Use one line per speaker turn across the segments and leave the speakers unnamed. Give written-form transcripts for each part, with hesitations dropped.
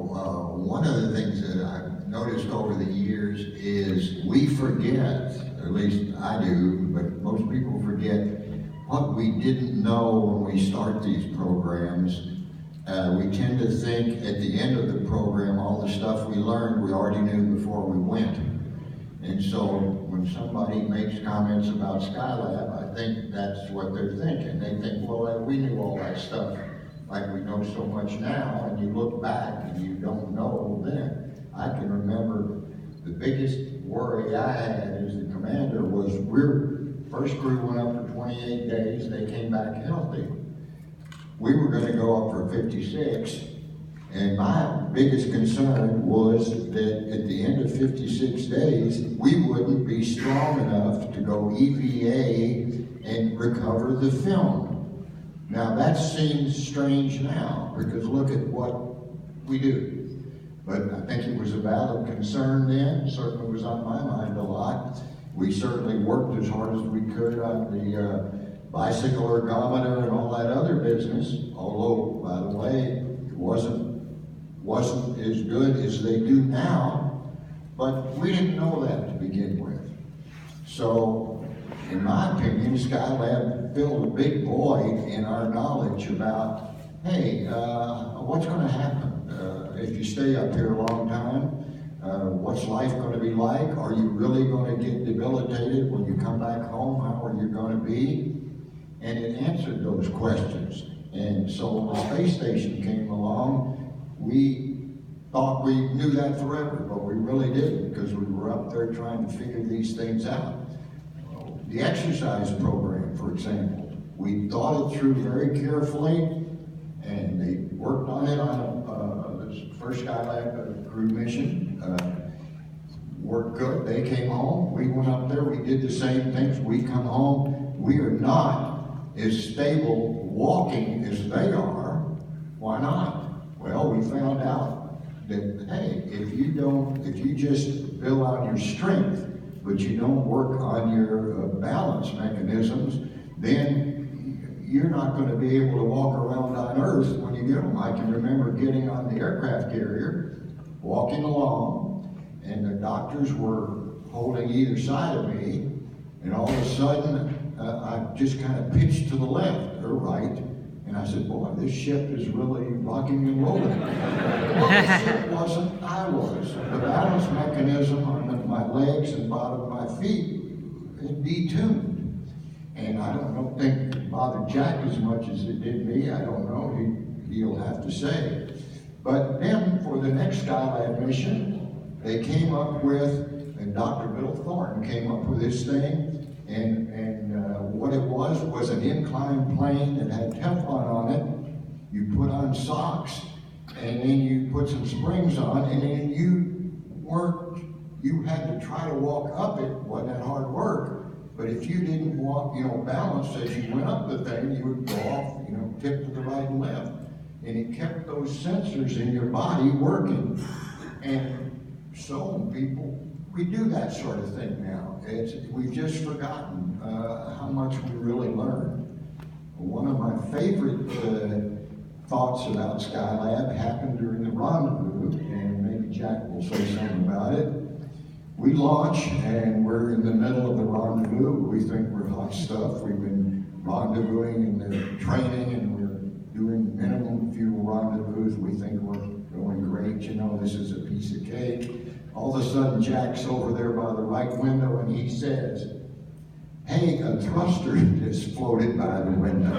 one of the things that I've noticed over the years is we forget, or at least I do, but most people forget what we didn't know when we start these programs. We tend to think at the end of the program, all the stuff we learned, we already knew before we went. And so when somebody makes comments about Skylab, I think that's what they're thinking. They think, well, we knew all that stuff like we know so much now, and you look back and you don't know then. I can remember the biggest worry I had as the commander was first crew went up for 28 days, they came back healthy. We were going to go up for 56, and my biggest concern was that at the end of 56 days, we wouldn't be strong enough to go EVA and recover the film. Now that seems strange now, because look at what we do. But I think it was a valid concern then, certainly was on my mind a lot. We certainly worked as hard as we could on the bicycle ergometer and all that other business, although, by the way, it wasn't as good as they do now, but we didn't know that to begin with. So, in my opinion, Skylab filled a big void in our knowledge about, hey, what's going to happen if you stay up here a long time? What's life going to be like? Are you really going to get debilitated when you come back home? How are you going to be? And it answered those questions. And so when the space station came along, we thought we knew that forever, but we really didn't, because we were up there trying to figure these things out. The exercise program, for example, we thought it through very carefully, and they worked on it on the first Skylab crew mission. Worked good. They came home. We went up there. We did the same things. We come home. We are not as stable walking as they are. Why not? Well, we found out that, hey, if you just build on your strength, but you don't work on your balance mechanisms, then you're not going to be able to walk around on Earth when you get home. I can remember getting on the aircraft carrier, walking along, and the doctors were holding either side of me, and all of a sudden, I just kind of pitched to the left or right, and I said, boy, this ship is really rocking and rolling. Well, the ship wasn't, I was. The balance mechanism on my legs and bottom of my feet had detuned. And I don't think it bothered Jack as much as it did me. I don't know, he'll have to say. But then for the next Skylab mission, they came up with, and Dr. Bill Thornton came up with this thing, and what it was an inclined plane that had Teflon on it. You put on socks, and then you put some springs on, and then you had to try to walk up it. Wasn't that hard work, but if you didn't walk, balance as you went up the thing, you would go off, tip to the right and left, and it kept those sensors in your body working. And so people, we do that sort of thing now. We've just forgotten how much we really learned. One of my favorite thoughts about Skylab happened during the rendezvous, and maybe Jack will say something about it. We launch, and we're in the middle of the rendezvous. We think we're hot stuff. We've been rendezvousing in the training, and we're doing minimum fuel rendezvous. We think we're going great. This is a piece of cake. All of a sudden, Jack's over there by the right window, and he says, hey, a thruster just floated by the window.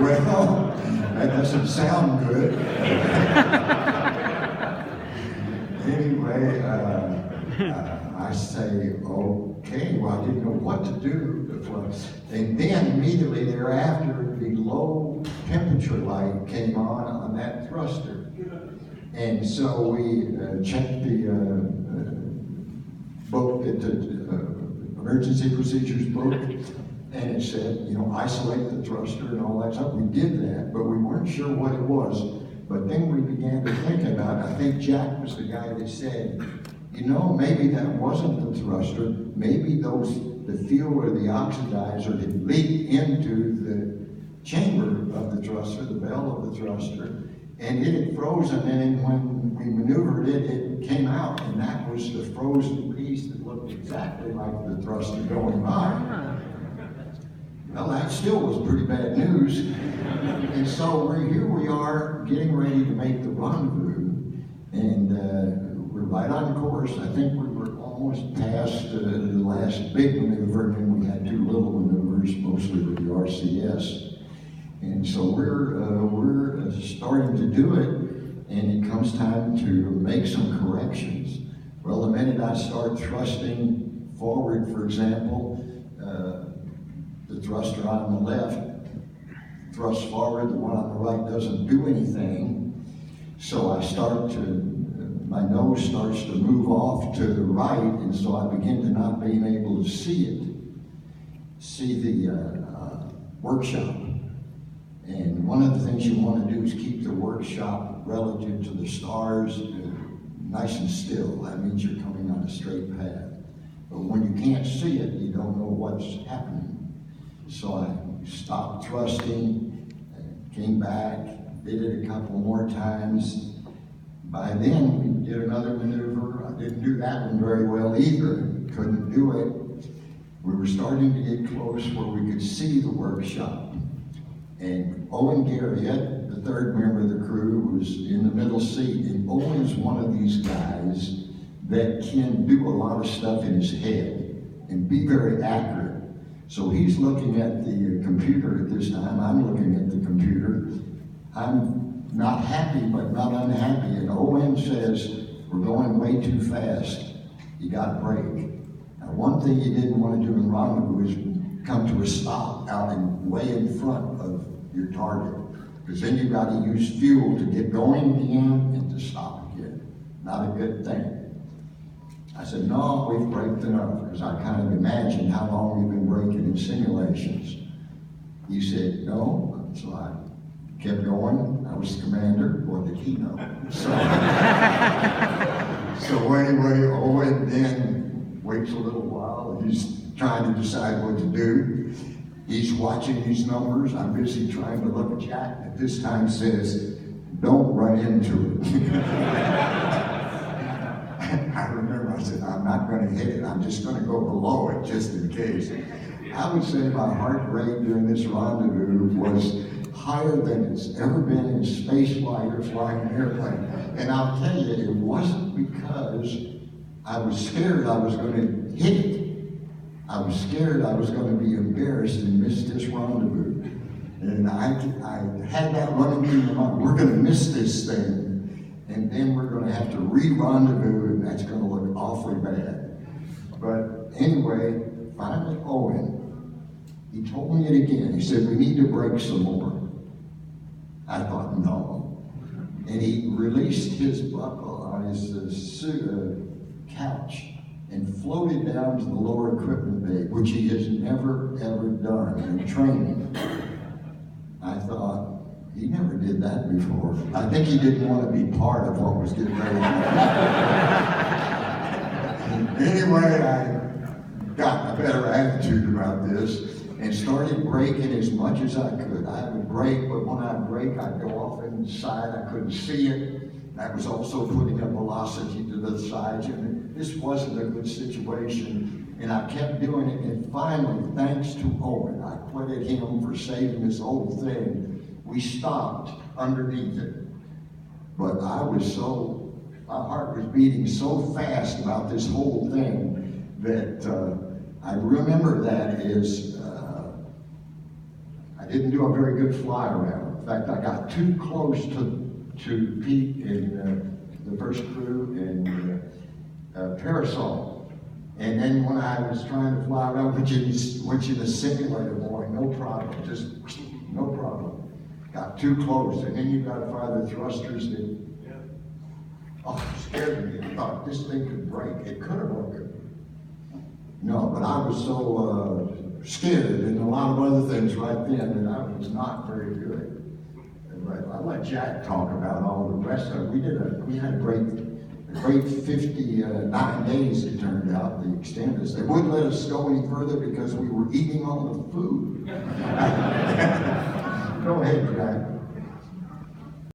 Well, that doesn't sound good. Anyway, I say, okay, well, I didn't know what to do. And then immediately thereafter, the low temperature light came on that thruster. And so we checked the book, the emergency procedures book, and it said, isolate the thruster and all that stuff. We did that, but we weren't sure what it was. But then we began to think about it. I think Jack was the guy that said, maybe that wasn't the thruster. Maybe the fuel or the oxidizer had leaked into the chamber of the thruster, the bell of the thruster, and it had frozen, and when we maneuvered it, it came out, and that was the frozen piece that looked exactly like the thruster going by. Well, that still was pretty bad news. And so here we are getting ready to make the rendezvous, and we're right on course. I think we were almost past the last big maneuver, and then we had two little maneuvers, mostly with the RCS. And so we're starting to do it, and it comes time to make some corrections. Well, the minute I start thrusting forward, for example, the thruster on the left thrusts forward, the one on the right doesn't do anything. So I my nose starts to move off to the right, and so I begin to not being able to see the workshop. And one of the things you want to do is keep the workshop relative to the stars nice and still. That means you're coming on a straight path. But when you can't see it, you don't know what's happening. So I stopped thrusting, came back, did it a couple more times. By then, we did another maneuver. I didn't do that one very well either. Couldn't do it. We were starting to get close where we could see the workshop. And Owen Garriott, the third member of the crew, was in the middle seat. And Owen's one of these guys that can do a lot of stuff in his head and be very accurate. So he's looking at the computer at this time. I'm looking at the computer. I'm not happy, but not unhappy. And Owen says, we're going way too fast. You got to brake. Now, one thing you didn't want to do in rendezvous is come to a stop out and way in front of your target, because then you've got to use fuel to get going again and to stop again. Not a good thing. I said, no, we've braked enough, because I kind of imagined how long we've been braking in simulations. He said, no, so I kept going. I was the commander, or did he know? So anyway, Owen then waits a little while. He's trying to decide what to do. He's watching these numbers. I'm busy trying to look at Jack. At this time says, don't run into it. I remember I said, I'm not going to hit it. I'm just going to go below it just in case. I would say my heart rate during this rendezvous was higher than it's ever been in space flight or flying an airplane. And I'll tell you, it wasn't because I was scared I was going to hit it. I was scared I was going to be embarrassed and miss this rendezvous. And I had that running through my mind. We're going to miss this thing, and then we're going to have to re-rendezvous, and that's going to look awfully bad. But anyway, finally Owen, he told me it again. He said, we need to brake some more. I thought, no. And he released his buckle on his couch and floated down to the lower equipment bay, which he has never, ever done in training. I thought, he never did that before. I think he didn't want to be part of what was getting ready to happen. Anyway, I got a better attitude about this and started braking as much as I could. I would brake, but when I brake, I'd go off inside. I couldn't see it. That was also putting up velocity to the sides. And this wasn't a good situation. And I kept doing it. And finally, thanks to Owen, I credit him for saving this whole thing. We stopped underneath it. But my heart was beating so fast about this whole thing that I remember that is, I didn't do a very good fly around. In fact, I got too close to Pete and the first crew and Parasol. And then when I was trying to fly around, which in the simulator, boy, no problem, just no problem. Got too close, and then you got to fire the thrusters that, scared me. I thought this thing could break. It could have broken. No, but I was so scared, and a lot of other things right then, that I was not very good. But I'll let Jack talk about all the rest of it. We had a great 59 days, it turned out, the extent is. They wouldn't let us go any further because we were eating all the food. Go ahead, Jack.